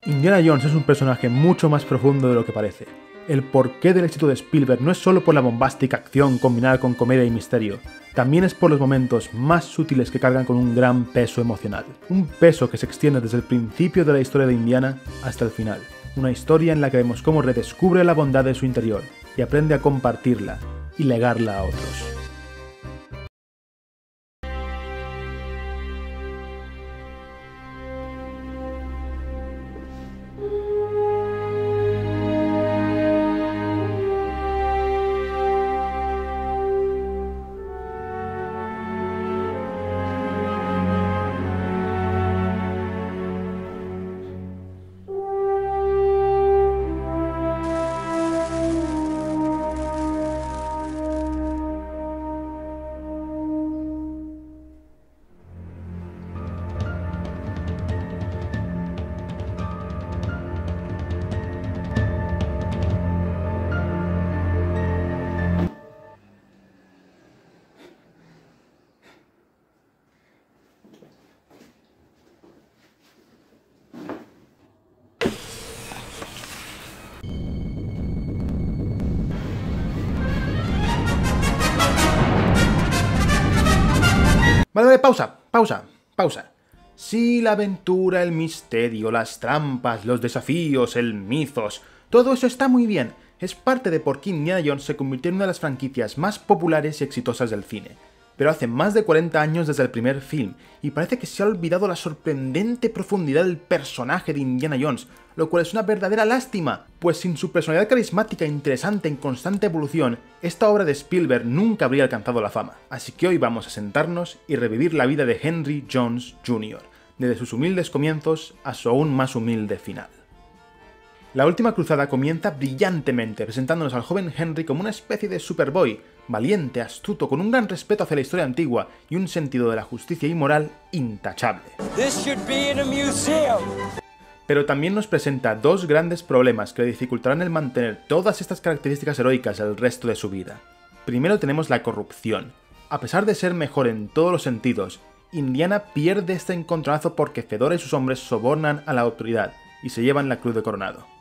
Indiana Jones es un personaje mucho más profundo de lo que parece. El porqué del éxito de Spielberg no es solo por la bombástica acción combinada con comedia y misterio, también es por los momentos más sutiles que cargan con un gran peso emocional. Un peso que se extiende desde el principio de la historia de Indiana hasta el final. Una historia en la que vemos cómo redescubre la bondad de su interior y aprende a compartirla y legarla a otros. Vale, pausa. Sí, la aventura, el misterio, las trampas, los desafíos, el mitos, todo eso está muy bien. Es parte de por qué Indiana Jones se convirtió en una de las franquicias más populares y exitosas del cine. Pero hace más de 40 años desde el primer film, y parece que se ha olvidado la sorprendente profundidad del personaje de Indiana Jones, lo cual es una verdadera lástima, pues sin su personalidad carismática e interesante en constante evolución, esta obra de Spielberg nunca habría alcanzado la fama. Así que hoy vamos a sentarnos y revivir la vida de Henry Jones Jr., desde sus humildes comienzos a su aún más humilde final. La última cruzada comienza brillantemente, presentándonos al joven Henry como una especie de Superboy, valiente, astuto, con un gran respeto hacia la historia antigua y un sentido de la justicia y moral intachable. Pero también nos presenta dos grandes problemas que le dificultarán el mantener todas estas características heroicas el resto de su vida. Primero tenemos la corrupción. A pesar de ser mejor en todos los sentidos, Indiana pierde este encontronazo porque Fedora y sus hombres sobornan a la autoridad y se llevan la cruz de coronado.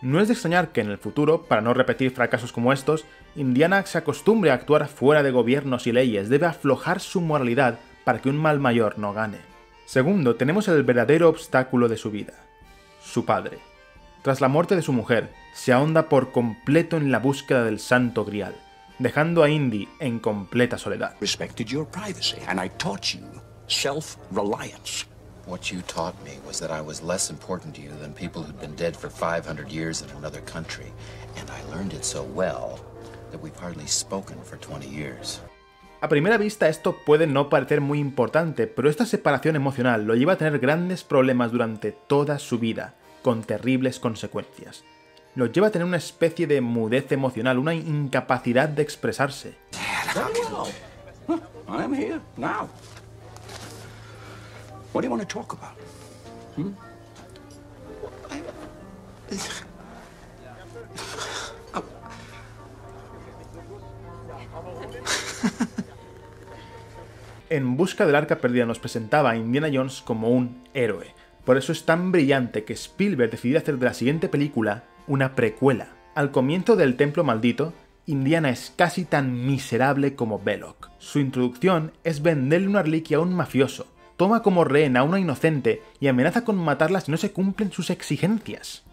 No es de extrañar que en el futuro, para no repetir fracasos como estos, Indiana se acostumbre a actuar fuera de gobiernos y leyes, debe aflojar su moralidad para que un mal mayor no gane. Segundo, tenemos el verdadero obstáculo de su vida: su padre. Tras la muerte de su mujer, se ahonda por completo en la búsqueda del Santo Grial, dejando a Indy en completa soledad. Respected your privacy, and I taught you self-reliance. What you taught me was that I was less important to you than people who'd been dead for 500 years in another country, and I learned it so well that we've hardly spoken for 20 years. A primera vista esto puede no parecer muy importante, pero esta separación emocional lo lleva a tener grandes problemas durante toda su vida, con terribles consecuencias. Lo lleva a tener una especie de mudez emocional, una incapacidad de expresarse. I'm here now. What do you want to talk about? En busca del Arca Perdida nos presentaba a Indiana Jones como un héroe. Por eso es tan brillante que Spielberg decidió hacer de la siguiente película una precuela. Al comienzo del Templo Maldito, Indiana es casi tan miserable como Belloc. Su introducción es venderle una reliquia a un mafioso, toma como rehén a una inocente y amenaza con matarla si no se cumplen sus exigencias.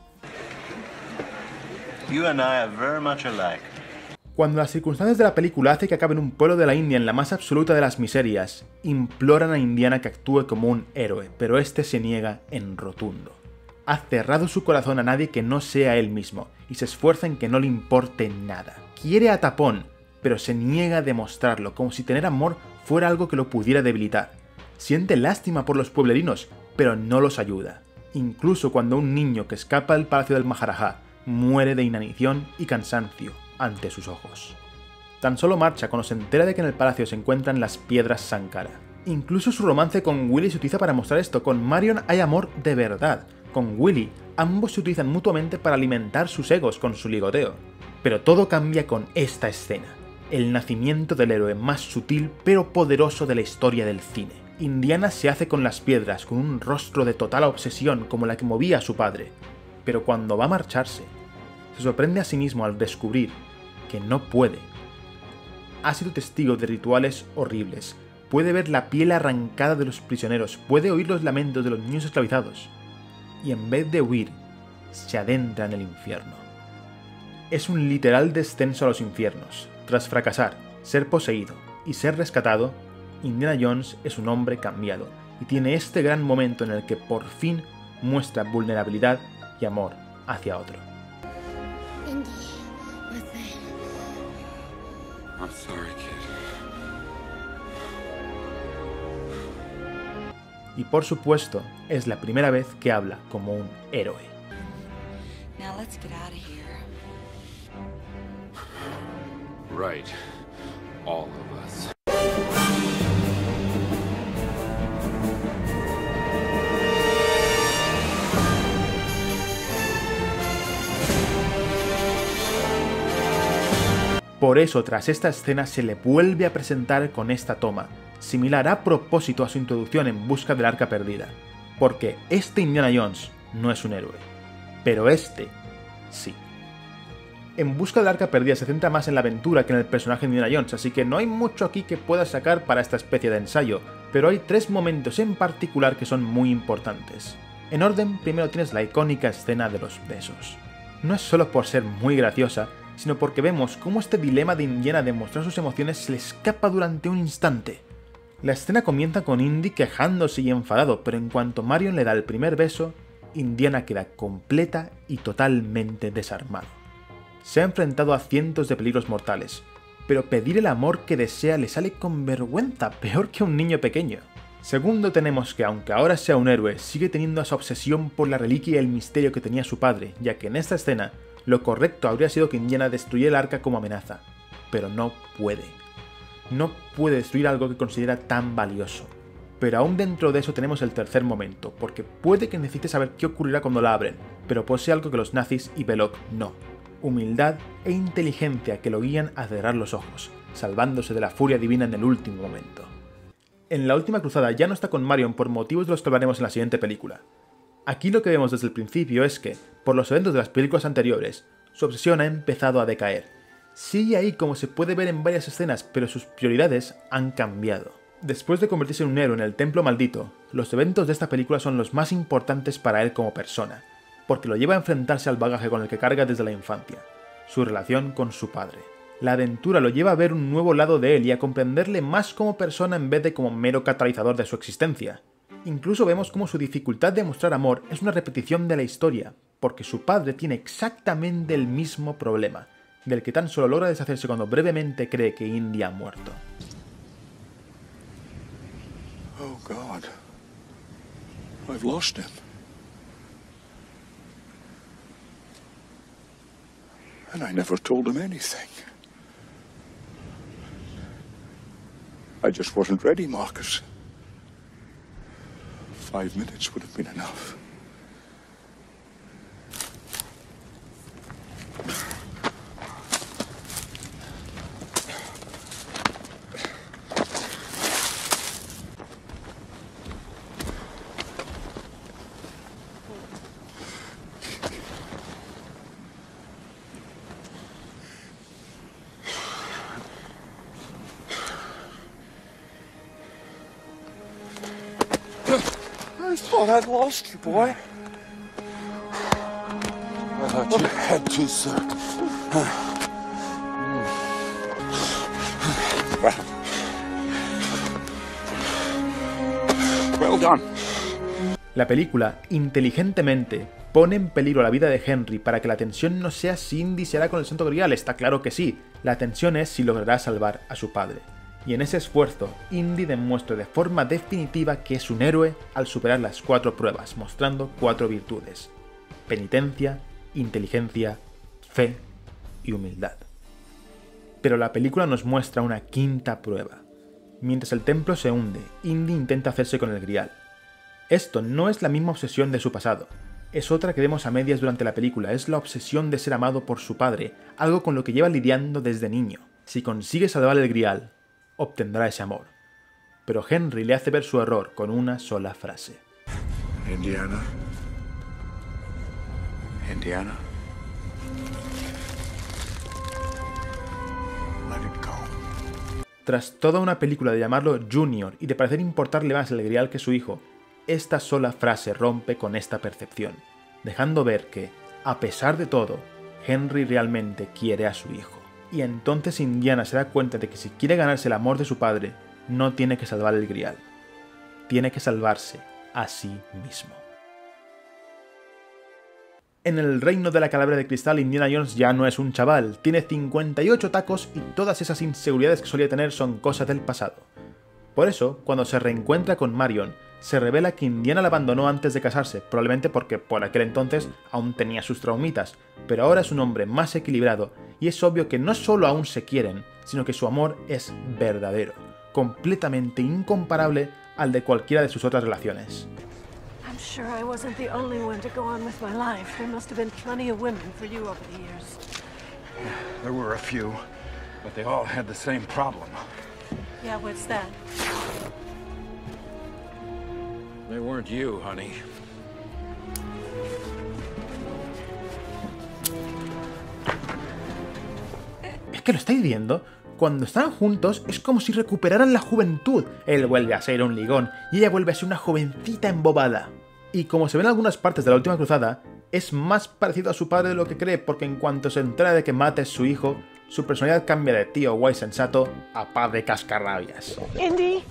You and I are very much alike. Cuando las circunstancias de la película hacen que acabe en un pueblo de la India en la más absoluta de las miserias, imploran a Indiana que actúe como un héroe, pero este se niega en rotundo. Ha cerrado su corazón a nadie que no sea él mismo, y se esfuerza en que no le importe nada. Quiere a tapón, pero se niega a demostrarlo, como si tener amor fuera algo que lo pudiera debilitar. Siente lástima por los pueblerinos, pero no los ayuda. Incluso cuando un niño que escapa del palacio del Maharaja muere de inanición y cansancio ante sus ojos. Tan solo marcha cuando se entera de que en el palacio se encuentran las piedras Sankara. Incluso su romance con Willy se utiliza para mostrar esto. Con Marion hay amor de verdad. Con Willy, ambos se utilizan mutuamente para alimentar sus egos con su ligoteo. Pero todo cambia con esta escena. El nacimiento del héroe más sutil pero poderoso de la historia del cine. Indiana se hace con las piedras, con un rostro de total obsesión como la que movía a su padre, pero cuando va a marcharse, se sorprende a sí mismo al descubrir que no puede. Ha sido testigo de rituales horribles, puede ver la piel arrancada de los prisioneros, puede oír los lamentos de los niños esclavizados, y en vez de huir, se adentra en el infierno. Es un literal descenso a los infiernos. Tras fracasar, ser poseído y ser rescatado, Indiana Jones es un hombre cambiado, y tiene este gran momento en el que por fin muestra vulnerabilidad y amor hacia otro. Indy, what's that? I'm sorry, kid. Y por supuesto, es la primera vez que habla como un héroe. Now let's get out of here. Right. All of us. Por eso, tras esta escena se le vuelve a presentar con esta toma, similar a propósito a su introducción en Busca del Arca Perdida, porque este Indiana Jones no es un héroe, pero este sí. En Busca del Arca Perdida se centra más en la aventura que en el personaje de Indiana Jones, así que no hay mucho aquí que pueda sacar para esta especie de ensayo, pero hay 3 momentos en particular que son muy importantes. En orden, primero tienes la icónica escena de los besos. No es solo por ser muy graciosa, sino porque vemos cómo este dilema de Indiana de mostrar sus emociones se le escapa durante un instante. La escena comienza con Indy quejándose y enfadado, pero en cuanto Marion le da el primer beso, Indiana queda completa y totalmente desarmado. Se ha enfrentado a cientos de peligros mortales, pero pedir el amor que desea le sale con vergüenza, peor que a un niño pequeño. Segundo, tenemos que, aunque ahora sea un héroe, sigue teniendo esa obsesión por la reliquia y el misterio que tenía su padre, ya que en esta escena, lo correcto habría sido que Indiana destruyera el arca como amenaza, pero no puede. No puede destruir algo que considera tan valioso. Pero aún dentro de eso tenemos el tercer momento, porque puede que necesite saber qué ocurrirá cuando la abren, pero posee algo que los nazis y Belloc no. Humildad e inteligencia que lo guían a cerrar los ojos, salvándose de la furia divina en el último momento. En la última cruzada ya no está con Marion por motivos de los que hablaremos en la siguiente película. Aquí lo que vemos desde el principio es que, por los eventos de las películas anteriores, su obsesión ha empezado a decaer. Sigue ahí como se puede ver en varias escenas, pero sus prioridades han cambiado. Después de convertirse en un héroe en el Templo Maldito, los eventos de esta película son los más importantes para él como persona, porque lo lleva a enfrentarse al bagaje con el que carga desde la infancia, su relación con su padre. La aventura lo lleva a ver un nuevo lado de él y a comprenderle más como persona en vez de como mero catalizador de su existencia. Incluso vemos cómo su dificultad de mostrar amor es una repetición de la historia, porque su padre tiene exactamente el mismo problema, del que tan solo logra deshacerse cuando brevemente cree que Indy ha muerto. Oh, God. I've lost him. And I never told him anything. I just wasn't ready, Marcus. 5 minutes would have been enough. I thought I'd lost you, boy. I thought you had to, sir. Well done. La película, inteligentemente, pone en peligro la vida de Henry para que la tensión no sea si Indy se hará con el Santo Grial, está claro que sí. La tensión es si logrará salvar a su padre. Y en ese esfuerzo, Indy demuestra de forma definitiva que es un héroe al superar las 4 pruebas, mostrando 4 virtudes: penitencia, inteligencia, fe y humildad. Pero la película nos muestra una quinta prueba. Mientras el templo se hunde, Indy intenta hacerse con el Grial. Esto no es la misma obsesión de su pasado, es otra que vemos a medias durante la película, es la obsesión de ser amado por su padre, algo con lo que lleva lidiando desde niño. Si consigue salvar el Grial, obtendrá ese amor. pero Henry le hace ver su error con una sola frase. Indiana. Indiana. Let it go. Tras toda una película de llamarlo Junior y de parecer importarle más el grial que su hijo, esta sola frase rompe con esta percepción, dejando ver que, a pesar de todo, Henry realmente quiere a su hijo. Y entonces Indiana se da cuenta de que si quiere ganarse el amor de su padre, no tiene que salvar el grial. Tiene que salvarse a sí mismo. En el reino de la calavera de cristal, Indiana Jones ya no es un chaval, tiene 58 tacos y todas esas inseguridades que solía tener son cosas del pasado. Por eso, cuando se reencuentra con Marion, se revela que Indiana la abandonó antes de casarse, probablemente porque por aquel entonces aún tenía sus traumitas, pero ahora es un hombre más equilibrado y es obvio que no solo aún se quieren, sino que su amor es verdadero, completamente incomparable al de cualquiera de sus otras relaciones. I'm sure I wasn't the only one to go on with my life. There must have been plenty of women for you over the years. There were a few, but they all had the same problem. Yeah, what's that? They weren't you, honey. ¿Es que lo estáis viendo? Cuando están juntos es como si recuperaran la juventud. Él vuelve a ser un ligón y ella vuelve a ser una jovencita embobada. Y como se ve en algunas partes de la última cruzada, es más parecido a su padre de lo que cree, porque en cuanto se entera de que Matt es su hijo, su personalidad cambia de tío guay sensato a padre cascarrabias. Indy,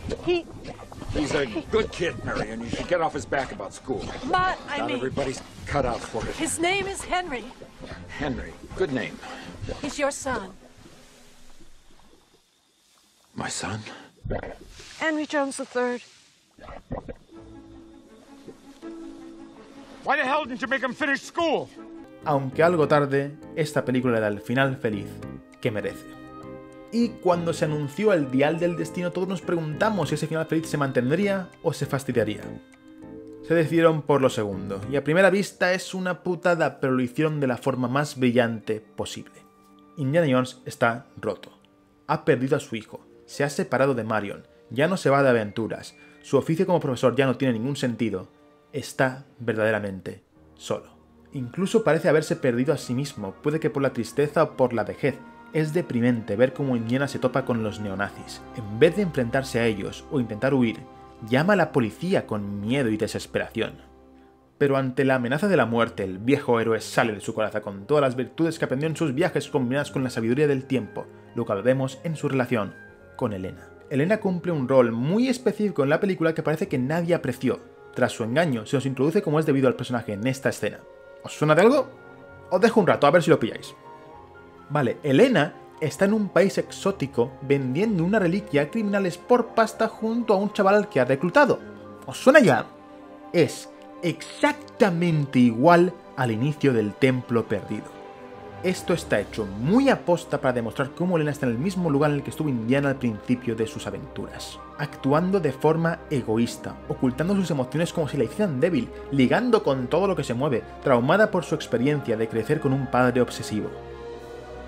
He's a good kid, Marion. You should get off his back about school. But, Not everybody's cut out for it. his name is Henry. Henry, good name. He's your son. My son? Henry Jones III. Why the hell didn't you make him finish school? Aunque algo tarde, esta película le da el final feliz que merece. Y cuando se anunció el dial del destino, todos nos preguntamos si ese final feliz se mantendría o se fastidiaría. Se decidieron por lo segundo, y a primera vista es una putada, pero lo hicieron de la forma más brillante posible. Indiana Jones está roto. Ha perdido a su hijo, se ha separado de Marion, ya no se va de aventuras, su oficio como profesor ya no tiene ningún sentido, está verdaderamente solo. Incluso parece haberse perdido a sí mismo, puede que por la tristeza o por la vejez. Es deprimente ver cómo Indiana se topa con los neonazis. En vez de enfrentarse a ellos o intentar huir, llama a la policía con miedo y desesperación. Pero ante la amenaza de la muerte, el viejo héroe sale de su coraza con todas las virtudes que aprendió en sus viajes combinadas con la sabiduría del tiempo, lo cual vemos en su relación con Elena. Elena cumple un rol muy específico en la película que parece que nadie apreció. Tras su engaño, se os introduce como es debido al personaje en esta escena. ¿Os suena de algo? Os dejo un rato a ver si lo pilláis. Vale, Elena está en un país exótico vendiendo una reliquia a criminales por pasta junto a un chaval al que ha reclutado. ¿Os suena ya? Es exactamente igual al inicio del Templo Perdido. Esto está hecho muy aposta para demostrar cómo Elena está en el mismo lugar en el que estuvo Indiana al principio de sus aventuras, actuando de forma egoísta, ocultando sus emociones como si la hicieran débil, ligando con todo lo que se mueve, traumada por su experiencia de crecer con un padre obsesivo.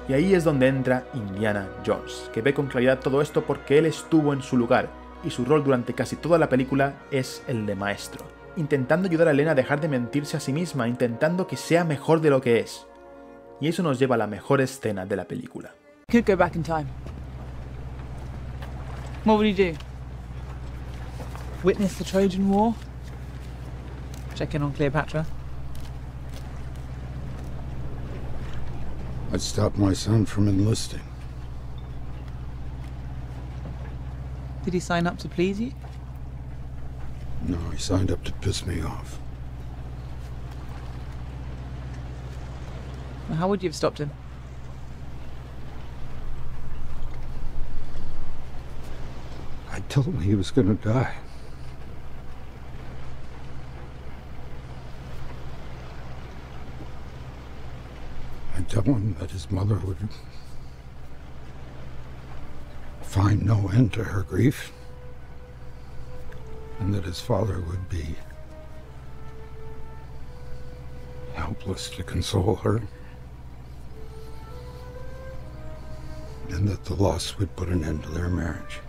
Y ahí es donde entra Indiana Jones, que ve con claridad todo esto porque él estuvo en su lugar, y su rol durante casi toda la película es el de maestro, intentando ayudar a Elena a dejar de mentirse a sí misma, intentando que sea mejor de lo que es. Y eso nos lleva a la mejor escena de la película. Could go back in time. What would you do? Witness the Trojan War? Check in on Cleopatra? I'd stop my son from enlisting. Did he sign up to please you? No, he signed up to piss me off. Well, how would you have stopped him? I told him he was gonna die. I told him that his mother would find no end to her grief, and that his father would be helpless to console her, and that the loss would put an end to their marriage.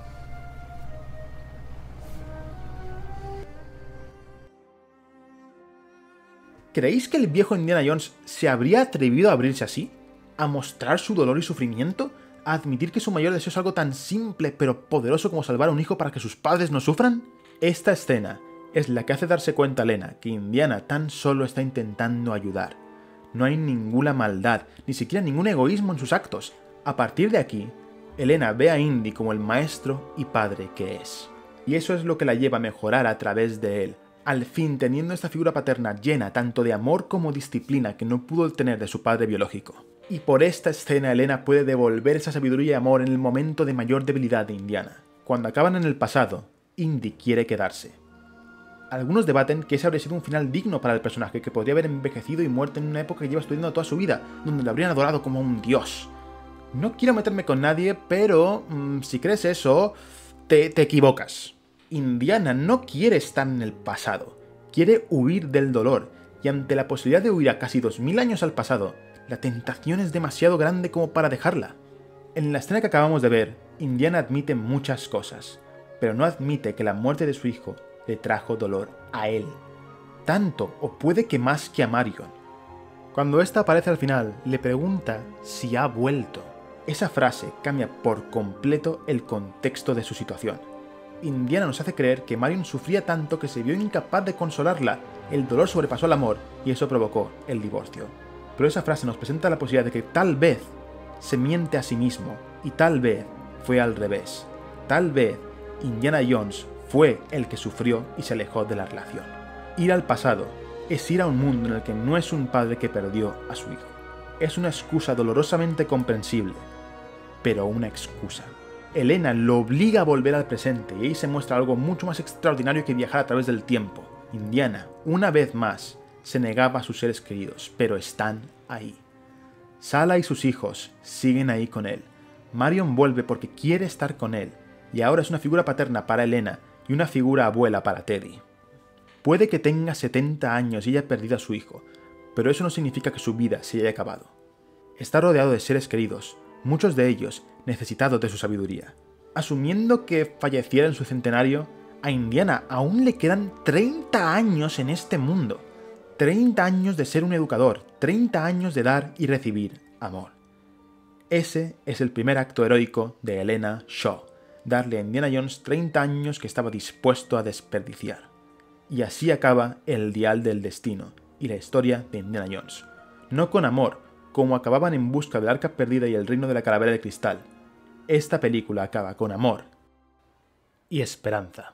¿Creéis que el viejo Indiana Jones se habría atrevido a abrirse así? ¿A mostrar su dolor y sufrimiento? ¿A admitir que su mayor deseo es algo tan simple pero poderoso como salvar a un hijo para que sus padres no sufran? Esta escena es la que hace darse cuenta a Elena que Indiana tan solo está intentando ayudar. No hay ninguna maldad, ni siquiera ningún egoísmo en sus actos. A partir de aquí, Elena ve a Indy como el maestro y padre que es. Y eso es lo que la lleva a mejorar a través de él, al fin teniendo esta figura paterna llena tanto de amor como disciplina que no pudo tener de su padre biológico. Y por esta escena Elena puede devolver esa sabiduría y amor en el momento de mayor debilidad de Indiana. Cuando acaban en el pasado, Indy quiere quedarse. Algunos debaten que ese habría sido un final digno para el personaje, que podría haber envejecido y muerto en una época que lleva estudiando toda su vida, donde lo habrían adorado como un dios. No quiero meterme con nadie, pero si crees eso, te equivocas. Indiana no quiere estar en el pasado, quiere huir del dolor, y ante la posibilidad de huir a casi 2000 años al pasado, la tentación es demasiado grande como para dejarla. En la escena que acabamos de ver, Indiana admite muchas cosas, pero no admite que la muerte de su hijo le trajo dolor a él. Tanto, o puede que más que a Marion. Cuando ésta aparece al final, le pregunta si ha vuelto. Esa frase cambia por completo el contexto de su situación. Indiana nos hace creer que Marion sufría tanto que se vio incapaz de consolarla, el dolor sobrepasó el amor y eso provocó el divorcio. Pero esa frase nos presenta la posibilidad de que tal vez se miente a sí mismo y tal vez fue al revés. Tal vez Indiana Jones fue el que sufrió y se alejó de la relación. Ir al pasado es ir a un mundo en el que no es un padre que perdió a su hijo. Es una excusa dolorosamente comprensible, pero una excusa. Elena lo obliga a volver al presente y ahí se muestra algo mucho más extraordinario que viajar a través del tiempo. Indiana, una vez más, se negaba a sus seres queridos, pero están ahí. Sala y sus hijos siguen ahí con él. Marion vuelve porque quiere estar con él, y ahora es una figura paterna para Elena y una figura abuela para Teddy. Puede que tenga 70 años y haya perdido a su hijo, pero eso no significa que su vida se haya acabado. Está rodeado de seres queridos, muchos de ellos necesitados de su sabiduría. Asumiendo que falleciera en su centenario, a Indiana aún le quedan 30 años en este mundo. 30 años de ser un educador, 30 años de dar y recibir amor. Ese es el primer acto heroico de Elena Shaw, darle a Indiana Jones 30 años que estaba dispuesto a desperdiciar. Y así acaba El Dial del Destino y la historia de Indiana Jones. No con amor, como acababan En Busca del Arca Perdida y El Reino de la Calavera de Cristal. Esta película acaba con amor y esperanza.